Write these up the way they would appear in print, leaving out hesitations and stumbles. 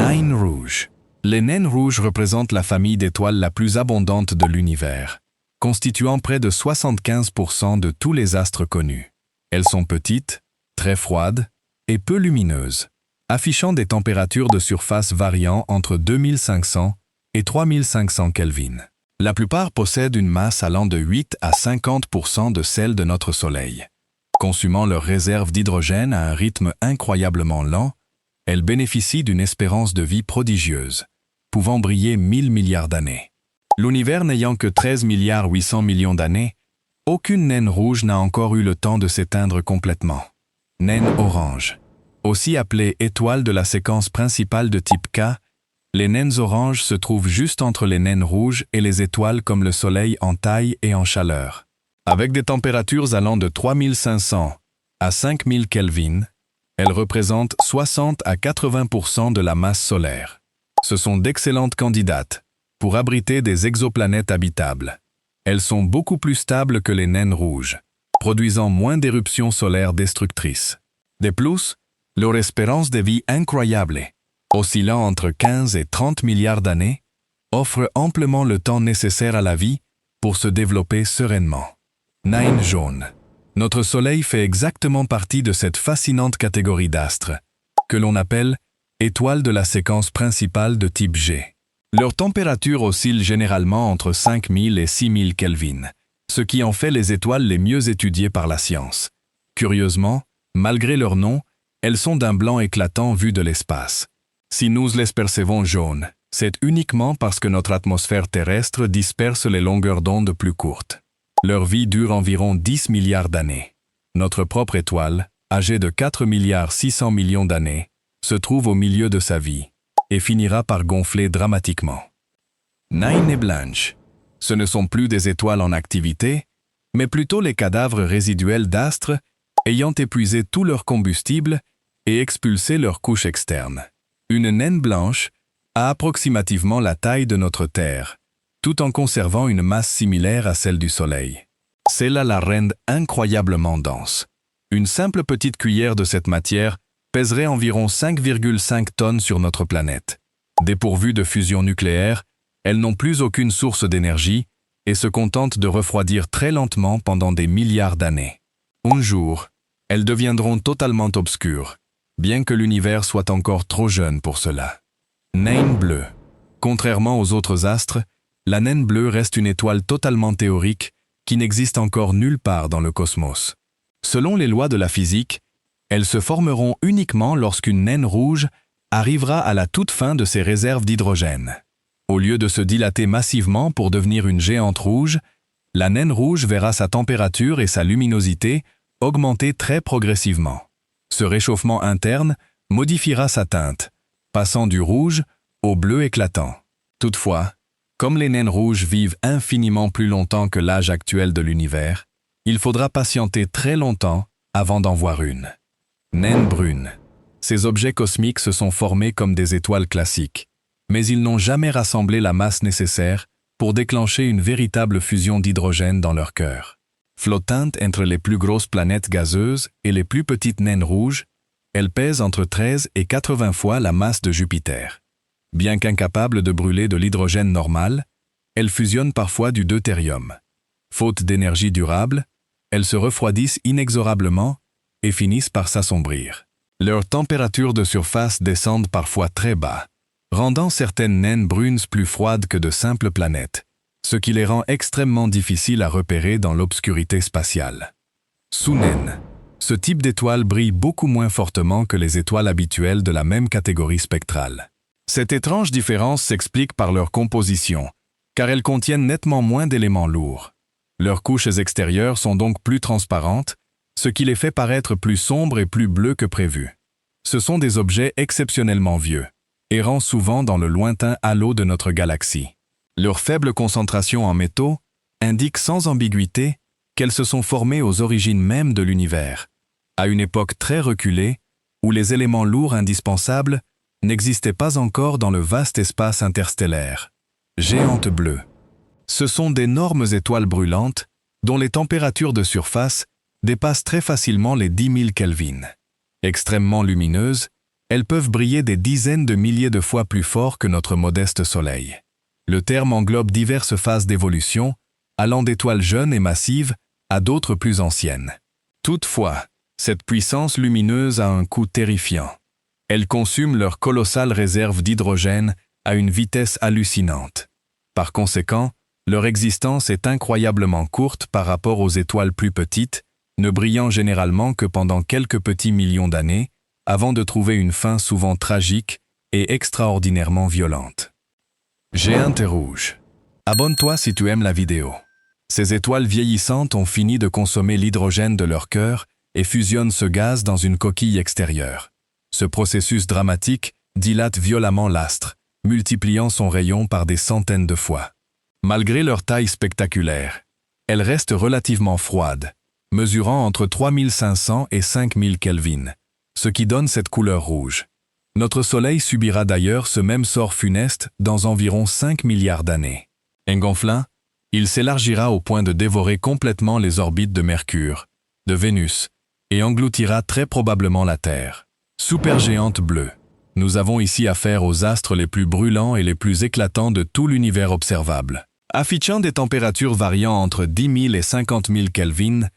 Naines rouges. Les naines rouges représentent la famille d'étoiles la plus abondante de l'univers, constituant près de 75% de tous les astres connus. Elles sont petites, très froides et peu lumineuses, affichant des températures de surface variant entre 2500 et 3500 Kelvin. La plupart possèdent une masse allant de 8 à 50% de celle de notre Soleil. Consumant leurs réserves d'hydrogène à un rythme incroyablement lent, elles bénéficient d'une espérance de vie prodigieuse, pouvant briller 1000 milliards d'années. L'univers n'ayant que 13 milliards 800 millions d'années, aucune naine rouge n'a encore eu le temps de s'éteindre complètement. Naine orange. Aussi appelée étoile de la séquence principale de type K, les naines oranges se trouvent juste entre les naines rouges et les étoiles comme le Soleil en taille et en chaleur. Avec des températures allant de 3500 à 5000 Kelvin, elles représentent 60 à 80% de la masse solaire. Ce sont d'excellentes candidates pour abriter des exoplanètes habitables. Elles sont beaucoup plus stables que les naines rouges, produisant moins d'éruptions solaires destructrices. De plus, leur espérance de vie incroyable, oscillant entre 15 et 30 milliards d'années, offre amplement le temps nécessaire à la vie pour se développer sereinement. Naine jaune. Notre Soleil fait exactement partie de cette fascinante catégorie d'astres, que l'on appelle étoiles de la séquence principale de type G. Leur température oscille généralement entre 5000 et 6000 Kelvin, ce qui en fait les étoiles les mieux étudiées par la science. Curieusement, malgré leur nom, elles sont d'un blanc éclatant vu de l'espace. Si nous les percevons jaunes, c'est uniquement parce que notre atmosphère terrestre disperse les longueurs d'onde plus courtes. Leur vie dure environ 10 milliards d'années. Notre propre étoile, âgée de 4 milliards 600 millions d'années, se trouve au milieu de sa vie et finira par gonfler dramatiquement. Naines blanches. Ce ne sont plus des étoiles en activité, mais plutôt les cadavres résiduels d'astres ayant épuisé tout leur combustible et expulsé leur couche externe. Une naine blanche a approximativement la taille de notre Terre, tout en conservant une masse similaire à celle du Soleil. Cela la rend incroyablement dense. Une simple petite cuillère de cette matière pèserait environ 5,5 tonnes sur notre planète. Dépourvues de fusion nucléaire, elles n'ont plus aucune source d'énergie et se contentent de refroidir très lentement pendant des milliards d'années. Un jour, elles deviendront totalement obscures, bien que l'univers soit encore trop jeune pour cela. Naine bleue. Contrairement aux autres astres, la naine bleue reste une étoile totalement théorique qui n'existe encore nulle part dans le cosmos. Selon les lois de la physique, elles se formeront uniquement lorsqu'une naine rouge arrivera à la toute fin de ses réserves d'hydrogène. Au lieu de se dilater massivement pour devenir une géante rouge, la naine rouge verra sa température et sa luminosité augmenter très progressivement. Ce réchauffement interne modifiera sa teinte, passant du rouge au bleu éclatant. Toutefois, comme les naines rouges vivent infiniment plus longtemps que l'âge actuel de l'univers, il faudra patienter très longtemps avant d'en voir une. Naine brune. Ces objets cosmiques se sont formés comme des étoiles classiques, mais ils n'ont jamais rassemblé la masse nécessaire pour déclencher une véritable fusion d'hydrogène dans leur cœur. Flottantes entre les plus grosses planètes gazeuses et les plus petites naines rouges, elles pèsent entre 13 et 80 fois la masse de Jupiter. Bien qu'incapables de brûler de l'hydrogène normal, elles fusionnent parfois du deutérium. Faute d'énergie durable, elles se refroidissent inexorablement et finissent par s'assombrir. Leurs températures de surface descendent parfois très bas, rendant certaines naines brunes plus froides que de simples planètes, ce qui les rend extrêmement difficiles à repérer dans l'obscurité spatiale. Sous-naine. Ce type d'étoile brille beaucoup moins fortement que les étoiles habituelles de la même catégorie spectrale. Cette étrange différence s'explique par leur composition, car elles contiennent nettement moins d'éléments lourds. Leurs couches extérieures sont donc plus transparentes, ce qui les fait paraître plus sombres et plus bleus que prévu. Ce sont des objets exceptionnellement vieux, errant souvent dans le lointain halo de notre galaxie. Leur faible concentration en métaux indique sans ambiguïté qu'elles se sont formées aux origines mêmes de l'univers, à une époque très reculée où les éléments lourds indispensables n'existaient pas encore dans le vaste espace interstellaire. Géantes bleues. Ce sont d'énormes étoiles brûlantes dont les températures de surface dépassent très facilement les 10 000 Kelvin. Extrêmement lumineuses, Elles peuvent briller des dizaines de milliers de fois plus fort que notre modeste Soleil. Le terme englobe diverses phases d'évolution, allant d'étoiles jeunes et massives à d'autres plus anciennes. Toutefois, cette puissance lumineuse a un coût terrifiant. Elles consument leur colossale réserve d'hydrogène à une vitesse hallucinante. Par conséquent, leur existence est incroyablement courte par rapport aux étoiles plus petites, ne brillant généralement que pendant quelques petits millions d'années, avant de trouver une fin souvent tragique et extraordinairement violente. Géantes rouges. Abonne-toi si tu aimes la vidéo. Ces étoiles vieillissantes ont fini de consommer l'hydrogène de leur cœur et fusionnent ce gaz dans une coquille extérieure. Ce processus dramatique dilate violemment l'astre, multipliant son rayon par des centaines de fois. Malgré leur taille spectaculaire, elles restent relativement froides, mesurant entre 3500 et 5000 Kelvin, ce qui donne cette couleur rouge. Notre Soleil subira d'ailleurs ce même sort funeste dans environ 5 milliards d'années. Engonflant, il s'élargira au point de dévorer complètement les orbites de Mercure, de Vénus, et engloutira très probablement la Terre. Supergéante bleue. Nous avons ici affaire aux astres les plus brûlants et les plus éclatants de tout l'univers observable. Affichant des températures variant entre 10 000 et 50 000 Kelvin,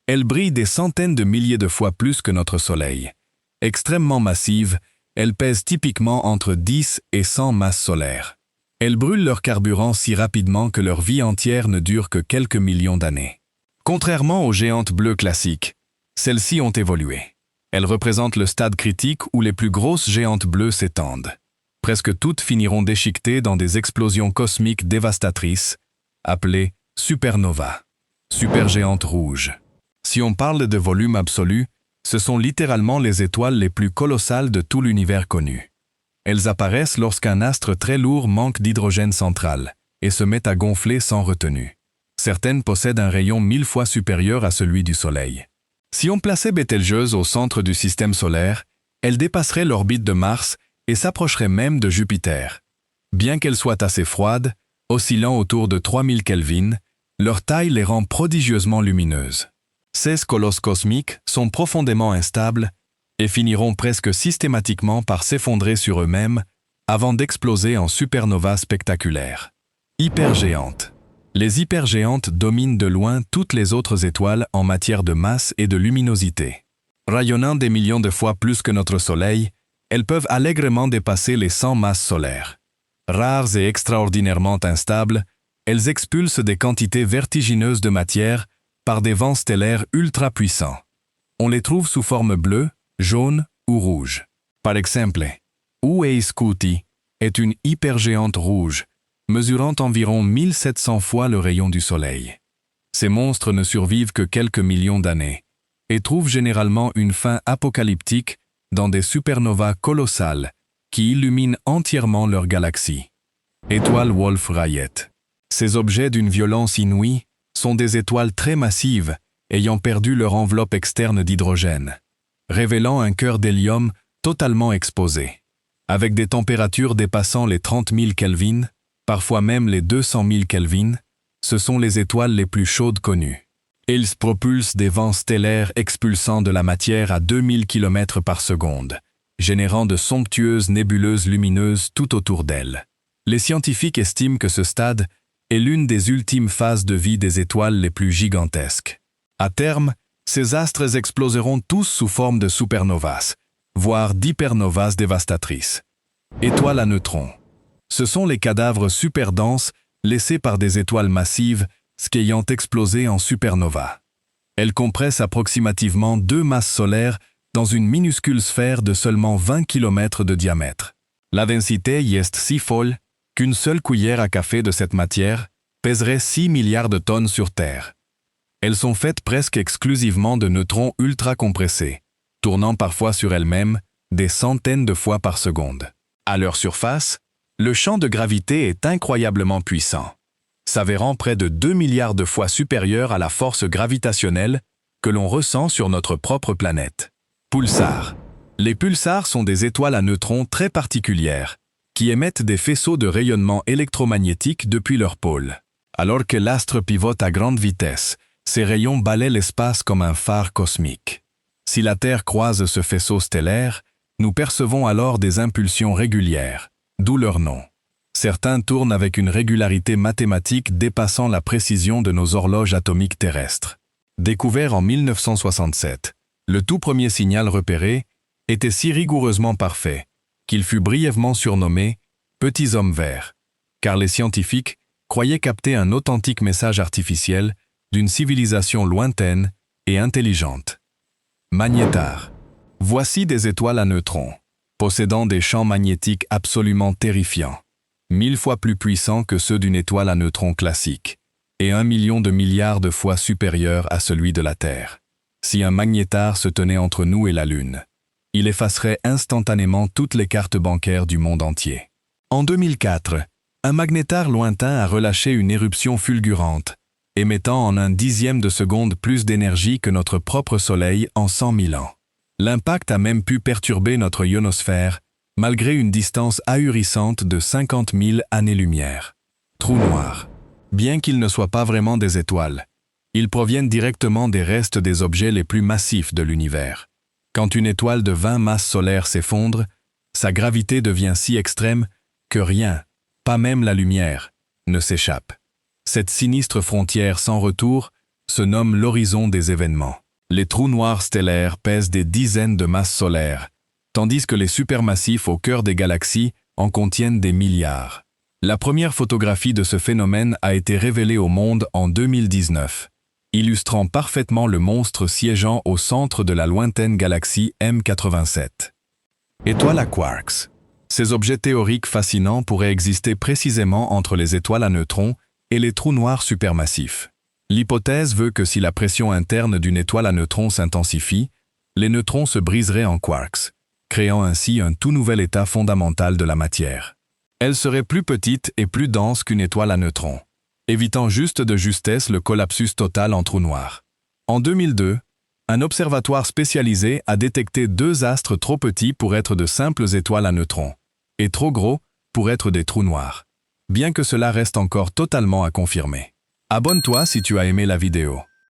elles brillent des centaines de milliers de fois plus que notre Soleil. Extrêmement massives, elles pèsent typiquement entre 10 et 100 masses solaires. Elles brûlent leur carburant si rapidement que leur vie entière ne dure que quelques millions d'années. Contrairement aux géantes bleues classiques, celles-ci ont évolué. Elles représentent le stade critique où les plus grosses géantes bleues s'étendent. Presque toutes finiront déchiquetées dans des explosions cosmiques dévastatrices, appelées supernovas. Supergéantes rouges. Si on parle de volume absolu, ce sont littéralement les étoiles les plus colossales de tout l'univers connu. Elles apparaissent lorsqu'un astre très lourd manque d'hydrogène central et se met à gonfler sans retenue. Certaines possèdent un rayon 1000 fois supérieur à celui du Soleil. Si on plaçait Bételgeuse au centre du système solaire, elle dépasserait l'orbite de Mars et s'approcherait même de Jupiter. Bien qu'elle soit assez froide, oscillant autour de 3000 Kelvin, leur taille les rend prodigieusement lumineuses. Ces colosses cosmiques sont profondément instables et finiront presque systématiquement par s'effondrer sur eux-mêmes avant d'exploser en supernovas spectaculaires. Hypergéantes. Les hypergéantes dominent de loin toutes les autres étoiles en matière de masse et de luminosité. Rayonnant des millions de fois plus que notre Soleil, elles peuvent allègrement dépasser les 100 masses solaires. Rares et extraordinairement instables, elles expulsent des quantités vertigineuses de matière par des vents stellaires ultra puissants. On les trouve sous forme bleue, jaune ou rouge. Par exemple, Uae-Scuti est une hypergéante rouge, mesurant environ 1700 fois le rayon du Soleil. Ces monstres ne survivent que quelques millions d'années et trouvent généralement une fin apocalyptique dans des supernovas colossales qui illuminent entièrement leur galaxie. Étoile Wolf-Rayet. Ces objets d'une violence inouïe sont des étoiles très massives ayant perdu leur enveloppe externe d'hydrogène, révélant un cœur d'hélium totalement exposé. Avec des températures dépassant les 30 000 Kelvin, parfois même les 200 000 Kelvin, ce sont les étoiles les plus chaudes connues. Ils propulsent des vents stellaires expulsant de la matière à 2000 km par seconde, générant de somptueuses nébuleuses lumineuses tout autour d'elles. Les scientifiques estiment que ce stade est l'une des ultimes phases de vie des étoiles les plus gigantesques. À terme, ces astres exploseront tous sous forme de supernovas, voire d'hypernovas dévastatrices. Étoiles à neutrons. Ce sont les cadavres superdenses laissés par des étoiles massives ayant explosé en supernova. Elles compressent approximativement 2 masses solaires dans une minuscule sphère de seulement 20 km de diamètre. La densité y est si folle qu'une seule cuillère à café de cette matière pèserait 6 milliards de tonnes sur Terre. Elles sont faites presque exclusivement de neutrons ultra compressés, tournant parfois sur elles-mêmes des centaines de fois par seconde. À leur surface, le champ de gravité est incroyablement puissant, s'avérant près de 2 milliards de fois supérieur à la force gravitationnelle que l'on ressent sur notre propre planète. Pulsars. Les pulsars sont des étoiles à neutrons très particulières qui émettent des faisceaux de rayonnement électromagnétique depuis leur pôle. Alors que l'astre pivote à grande vitesse, ces rayons balaient l'espace comme un phare cosmique. Si la Terre croise ce faisceau stellaire, Nous percevons alors des impulsions régulières, d'où leur nom. Certains tournent avec une régularité mathématique dépassant la précision de nos horloges atomiques terrestres. Découvert en 1967, le tout premier signal repéré était si rigoureusement parfait qu'il fut brièvement surnommé « petits hommes verts », car les scientifiques croyaient capter un authentique message artificiel d'une civilisation lointaine et intelligente. Magnétar. Voici des étoiles à neutrons, possédant des champs magnétiques absolument terrifiants, 1000 fois plus puissants que ceux d'une étoile à neutrons classique, et 1 million de milliards de fois supérieurs à celui de la Terre. Si un magnétar se tenait entre nous et la Lune, il effacerait instantanément toutes les cartes bancaires du monde entier. En 2004, un magnétar lointain a relâché une éruption fulgurante, émettant en 1/10 de seconde plus d'énergie que notre propre Soleil en 100 000 ans. L'impact a même pu perturber notre ionosphère, malgré une distance ahurissante de 50 000 années-lumière. Trous noirs. Bien qu'ils ne soient pas vraiment des étoiles, ils proviennent directement des restes des objets les plus massifs de l'univers. Quand une étoile de 20 masses solaires s'effondre, sa gravité devient si extrême que rien, pas même la lumière, ne s'échappe. Cette sinistre frontière sans retour se nomme l'horizon des événements. Les trous noirs stellaires pèsent des dizaines de masses solaires, tandis que les supermassifs au cœur des galaxies en contiennent des milliards. La première photographie de ce phénomène a été révélée au monde en 2019, illustrant parfaitement le monstre siégeant au centre de la lointaine galaxie M87. Étoiles à quarks. Ces objets théoriques fascinants pourraient exister précisément entre les étoiles à neutrons et les trous noirs supermassifs. L'hypothèse veut que si la pression interne d'une étoile à neutrons s'intensifie, les neutrons se briseraient en quarks, créant ainsi un tout nouvel état fondamental de la matière. Elle serait plus petite et plus dense qu'une étoile à neutrons, évitant juste de justesse le collapsus total en trou noir. En 2002, un observatoire spécialisé a détecté 2 astres trop petits pour être de simples étoiles à neutrons, et trop gros pour être des trous noirs, bien que cela reste encore totalement à confirmer. Abonne-toi si tu as aimé la vidéo.